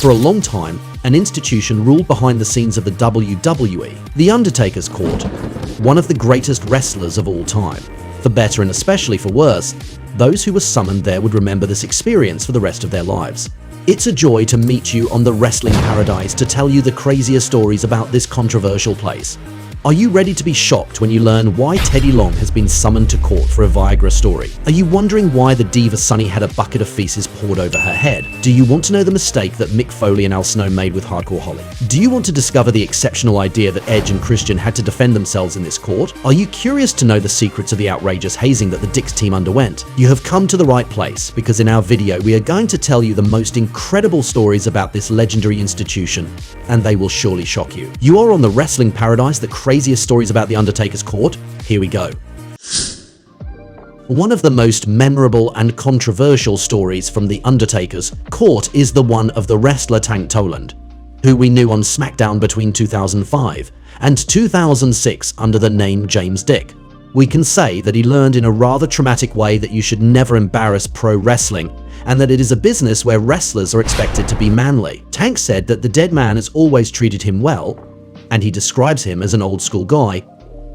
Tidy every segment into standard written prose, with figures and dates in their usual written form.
For a long time, an institution ruled behind the scenes of the WWE, the Undertaker's court, one of the greatest wrestlers of all time. For better and especially for worse, those who were summoned there would remember this experience for the rest of their lives. It's a joy to meet you on the wrestling paradise to tell you the craziest stories about this controversial place. Are you ready to be shocked when you learn why Teddy Long has been summoned to court for a Viagra story? Are you wondering why the diva Sunny had a bucket of feces poured over her head? Do you want to know the mistake that Mick Foley and Al Snow made with Hardcore Holly? Do you want to discover the exceptional idea that Edge and Christian had to defend themselves in this court? Are you curious to know the secrets of the outrageous hazing that the Dix team underwent? You have come to the right place, because in our video we are going to tell you the most incredible stories about this legendary institution, and they will surely shock you. You are on the wrestling paradise, the craziest stories about the Undertaker's court. Here we go. One of the most memorable and controversial stories from the Undertaker's court is the one of the wrestler Tank Toland, who we knew on SmackDown between 2005 and 2006 under the name James Dick. We can say that he learned in a rather traumatic way that you should never embarrass pro wrestling, and that it is a business where wrestlers are expected to be manly. Tank said that the dead man has always treated him well, and he describes him as an old school guy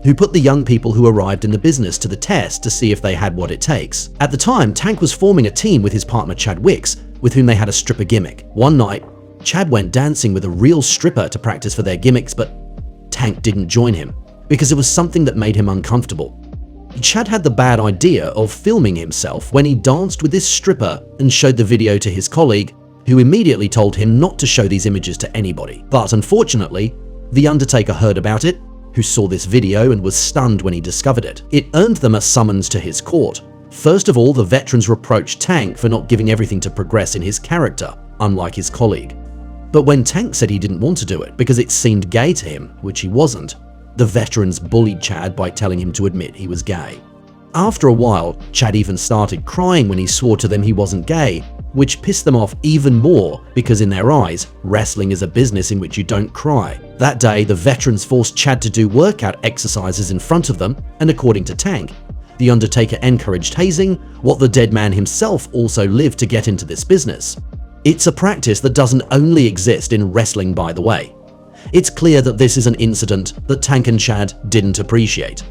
who put the young people who arrived in the business to the test to see if they had what it takes. At the time, Tank was forming a team with his partner Chad Wicks, with whom they had a stripper gimmick. One night, Chad went dancing with a real stripper to practice for their gimmicks, but Tank didn't join him because it was something that made him uncomfortable. Chad had the bad idea of filming himself when he danced with this stripper and showed the video to his colleague, who immediately told him not to show these images to anybody. But unfortunately, The Undertaker heard about it, who saw this video and was stunned when he discovered it. It earned them a summons to his court. First of all, the veterans reproached Tank for not giving everything to progress in his character, unlike his colleague. But when Tank said he didn't want to do it because it seemed gay to him, which he wasn't, the veterans bullied Chad by telling him to admit he was gay. After a while, Chad even started crying when he swore to them he wasn't gay, which pissed them off even more because in their eyes, wrestling is a business in which you don't cry. That day, the veterans forced Chad to do workout exercises in front of them, and according to Tank, The Undertaker encouraged hazing, what the dead man himself also lived to get into this business. It's a practice that doesn't only exist in wrestling, by the way. It's clear that this is an incident that Tank and Chad didn't appreciate.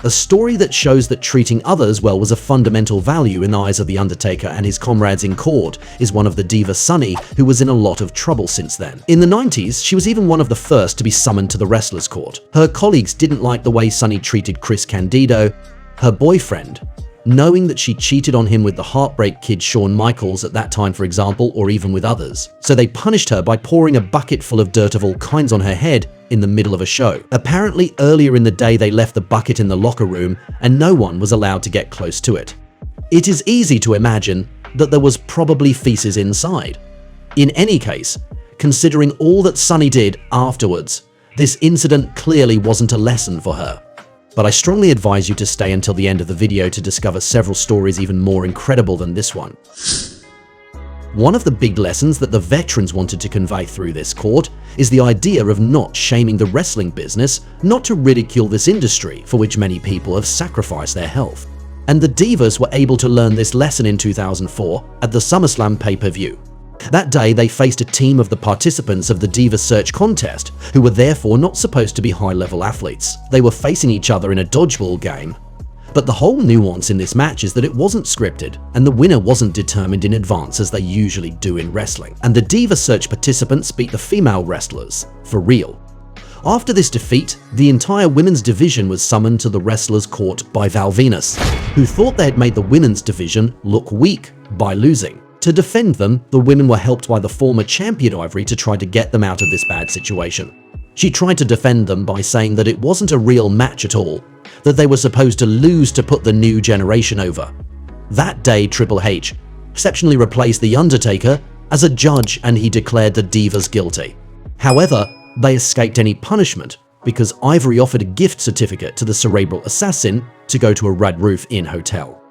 A story that shows that treating others well was a fundamental value in the eyes of The Undertaker and his comrades in court is one of the diva Sunny, who was in a lot of trouble since then. In the 90s, she was even one of the first to be summoned to the wrestler's court. Her colleagues didn't like the way Sunny treated Chris Candido, her boyfriend, knowing that she cheated on him with the Heartbreak Kid Shawn Michaels at that time, for example, or even with others. So they punished her by pouring a bucket full of dirt of all kinds on her head in the middle of a show. Apparently, earlier in the day they left the bucket in the locker room and no one was allowed to get close to it. It is easy to imagine that there was probably feces inside. In any case, considering all that Sunny did afterwards, this incident clearly wasn't a lesson for her. But I strongly advise you to stay until the end of the video to discover several stories even more incredible than this one. One of the big lessons that the veterans wanted to convey through this court is the idea of not shaming the wrestling business, not to ridicule this industry for which many people have sacrificed their health. And the Divas were able to learn this lesson in 2004 at the SummerSlam pay-per-view. That day, they faced a team of the participants of the Diva Search contest, who were therefore not supposed to be high-level athletes. They were facing each other in a dodgeball game. But the whole nuance in this match is that it wasn't scripted, and the winner wasn't determined in advance as they usually do in wrestling. And the Diva Search participants beat the female wrestlers, for real. After this defeat, the entire women's division was summoned to the wrestlers' court by Val Venus, who thought they had made the women's division look weak by losing. To defend them, the women were helped by the former champion Ivory to try to get them out of this bad situation. She tried to defend them by saying that it wasn't a real match at all, that they were supposed to lose to put the new generation over. That day, Triple H exceptionally replaced The Undertaker as a judge and he declared the Divas guilty. However, they escaped any punishment because Ivory offered a gift certificate to the Cerebral Assassin to go to a Red Roof Inn hotel.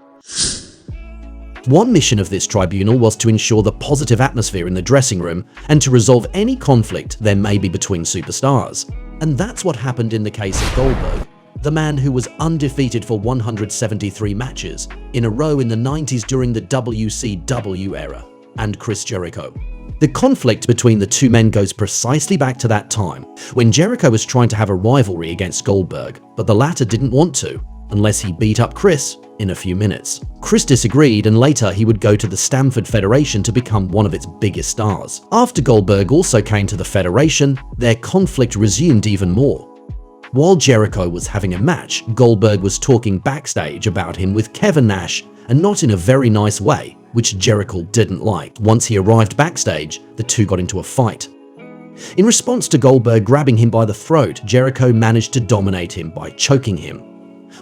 One mission of this tribunal was to ensure the positive atmosphere in the dressing room and to resolve any conflict there may be between superstars. And that's what happened in the case of Goldberg, the man who was undefeated for 173 matches in a row in the 90s during the WCW era, and Chris Jericho. The conflict between the two men goes precisely back to that time, when Jericho was trying to have a rivalry against Goldberg, but the latter didn't want to, unless he beat up Chris in a few minutes. Chris disagreed, and later he would go to the Stamford Federation to become one of its biggest stars. After Goldberg also came to the Federation, their conflict resumed even more. While Jericho was having a match, Goldberg was talking backstage about him with Kevin Nash, and not in a very nice way, which Jericho didn't like. Once he arrived backstage, the two got into a fight. In response to Goldberg grabbing him by the throat, Jericho managed to dominate him by choking him,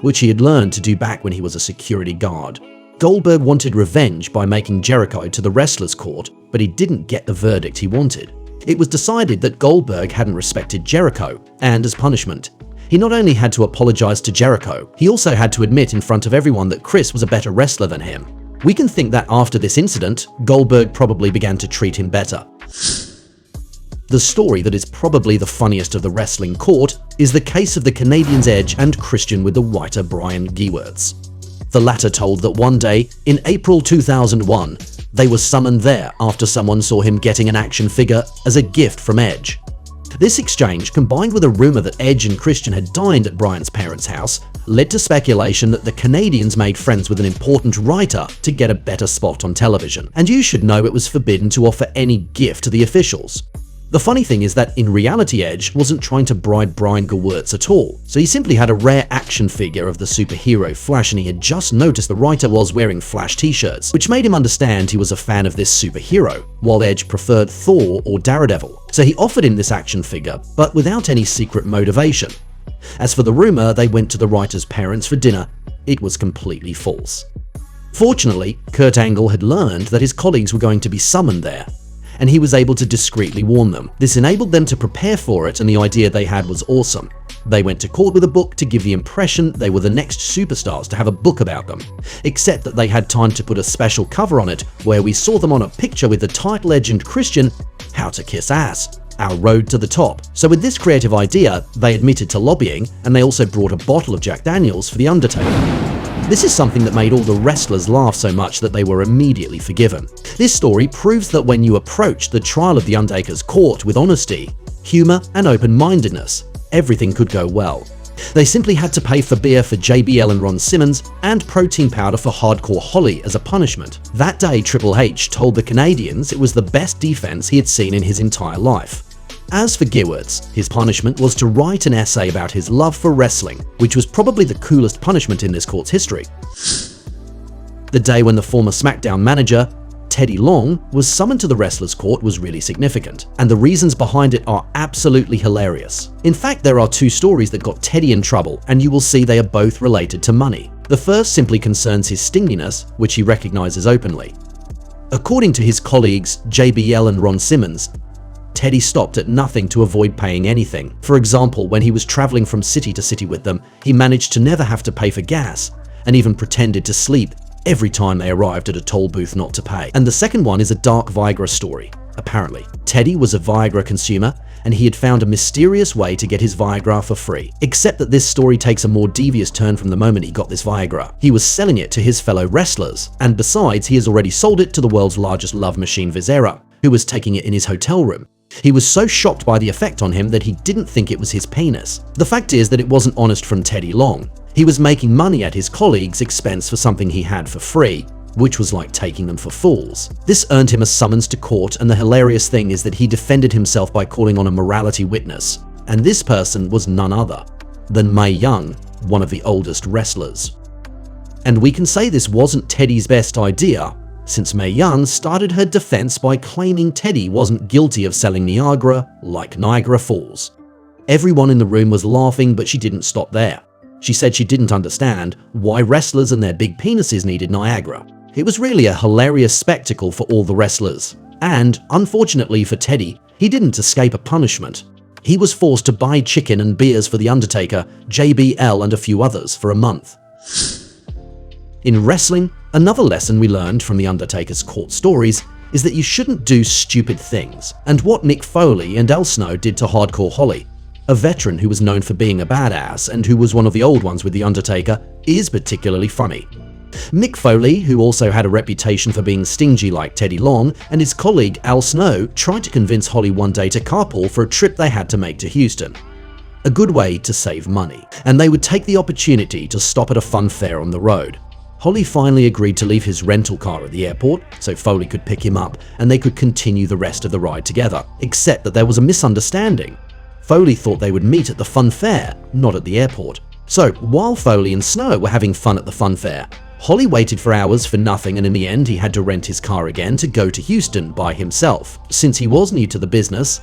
which he had learned to do back when he was a security guard. Goldberg wanted revenge by making Jericho to the wrestlers' court, but he didn't get the verdict he wanted. It was decided that Goldberg hadn't respected Jericho, and as punishment, he not only had to apologize to Jericho, he also had to admit in front of everyone that Chris was a better wrestler than him. We can think that after this incident, Goldberg probably began to treat him better. The story that is probably the funniest of the wrestling court is the case of the Canadians Edge and Christian with the writer Brian Gewirtz. The latter told that one day, in April 2001, they were summoned there after someone saw him getting an action figure as a gift from Edge. This exchange, combined with a rumor that Edge and Christian had dined at Brian's parents' house, led to speculation that the Canadians made friends with an important writer to get a better spot on television. And you should know it was forbidden to offer any gift to the officials. The funny thing is that in reality, Edge wasn't trying to bribe Brian Gewirtz at all, so he simply had a rare action figure of the superhero Flash, and he had just noticed the writer was wearing Flash t-shirts, which made him understand he was a fan of this superhero, while Edge preferred Thor or Daredevil. So he offered him this action figure, but without any secret motivation. As for the rumor they went to the writer's parents for dinner, it was completely false. Fortunately, Kurt Angle had learned that his colleagues were going to be summoned there, and he was able to discreetly warn them. This enabled them to prepare for it, and the idea they had was awesome. They went to court with a book to give the impression they were the next superstars to have a book about them, except that they had time to put a special cover on it where we saw them on a picture with the title Edge and Christian, How to Kiss Ass, Our Road to the Top. So with this creative idea, they admitted to lobbying, and they also brought a bottle of Jack Daniels for The Undertaker. This is something that made all the wrestlers laugh so much that they were immediately forgiven. This story proves that when you approach the trial of The Undertaker's court with honesty, humor, and open-mindedness, everything could go well. They simply had to pay for beer for JBL and Ron Simmons and protein powder for Hardcore Holly as a punishment. That day, Triple H told the Canadians it was the best defense he had seen in his entire life. As for Gewirtz, his punishment was to write an essay about his love for wrestling, which was probably the coolest punishment in this court's history. The day when the former SmackDown manager, Teddy Long, was summoned to the wrestlers' court was really significant, and the reasons behind it are absolutely hilarious. In fact, there are two stories that got Teddy in trouble, and you will see they are both related to money. The first simply concerns his stinginess, which he recognizes openly. According to his colleagues JBL and Ron Simmons, Teddy stopped at nothing to avoid paying anything. For example, when he was traveling from city to city with them, he managed to never have to pay for gas, and even pretended to sleep every time they arrived at a toll booth not to pay. And the second one is a dark Viagra story. Apparently, Teddy was a Viagra consumer, and he had found a mysterious way to get his Viagra for free. Except that this story takes a more devious turn from the moment he got this Viagra. He was selling it to his fellow wrestlers, and besides, he has already sold it to the world's largest love machine, Visera, who was taking it in his hotel room. He was so shocked by the effect on him that he didn't think it was his penis. The fact is that it wasn't honest from Teddy Long. He was making money at his colleagues' expense for something he had for free, which was like taking them for fools. This earned him a summons to court, and the hilarious thing is that he defended himself by calling on a morality witness, and this person was none other than Mae Young, one of the oldest wrestlers. And we can say this wasn't Teddy's best idea, since Mae Young started her defense by claiming Teddy wasn't guilty of selling Niagara like Niagara Falls. Everyone in the room was laughing, but she didn't stop there. She said she didn't understand why wrestlers and their big penises needed Niagara. It was really a hilarious spectacle for all the wrestlers. And, unfortunately for Teddy, he didn't escape a punishment. He was forced to buy chicken and beers for The Undertaker, JBL, and a few others for a month. In wrestling, another lesson we learned from The Undertaker's court stories is that you shouldn't do stupid things, and what Mick Foley and El Snow did to Hardcore Holly, a veteran who was known for being a badass and who was one of the old ones with The Undertaker, is particularly funny. Mick Foley, who also had a reputation for being stingy like Teddy Long, and his colleague Al Snow tried to convince Holly one day to carpool for a trip they had to make to Houston. A good way to save money, and they would take the opportunity to stop at a fun fair on the road. Holly finally agreed to leave his rental car at the airport so Foley could pick him up and they could continue the rest of the ride together, except that there was a misunderstanding. Foley thought they would meet at the fun fair, not at the airport. So while Foley and Snow were having fun at the fun fair, Holly waited for hours for nothing, and in the end he had to rent his car again to go to Houston by himself. Since he was new to the business,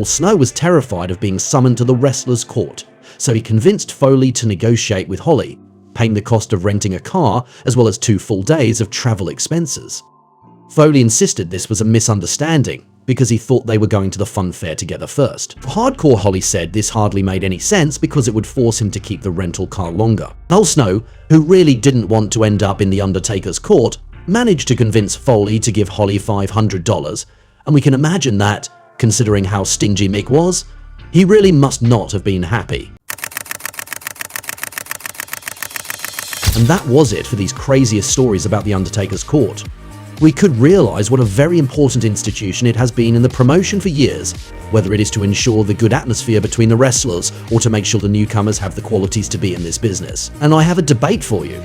Snow was terrified of being summoned to the wrestler's court, so he convinced Foley to negotiate with Holly, paying the cost of renting a car as well as 2 full days of travel expenses. Foley insisted this was a misunderstanding because he thought they were going to the fun fair together first. Hardcore Holly said this hardly made any sense because it would force him to keep the rental car longer. Al Snow, who really didn't want to end up in the Undertaker's court, managed to convince Foley to give Holly $500, and we can imagine that, considering how stingy Mick was, he really must not have been happy. And that was it for these craziest stories about the Undertaker's court. We could realize what a very important institution it has been in the promotion for years, whether it is to ensure the good atmosphere between the wrestlers or to make sure the newcomers have the qualities to be in this business. And I have a debate for you.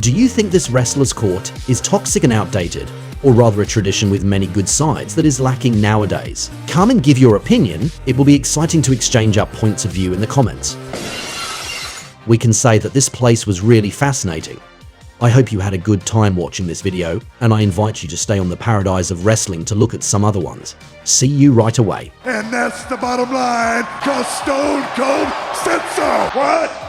Do you think this wrestler's court is toxic and outdated, or rather a tradition with many good sides that is lacking nowadays? Come and give your opinion. It will be exciting to exchange our points of view in the comments. We can say that this place was really fascinating. I hope you had a good time watching this video, and I invite you to stay on the paradise of wrestling to look at some other ones. See you right away. And that's the bottom line, 'cause Stone Cold said so. What?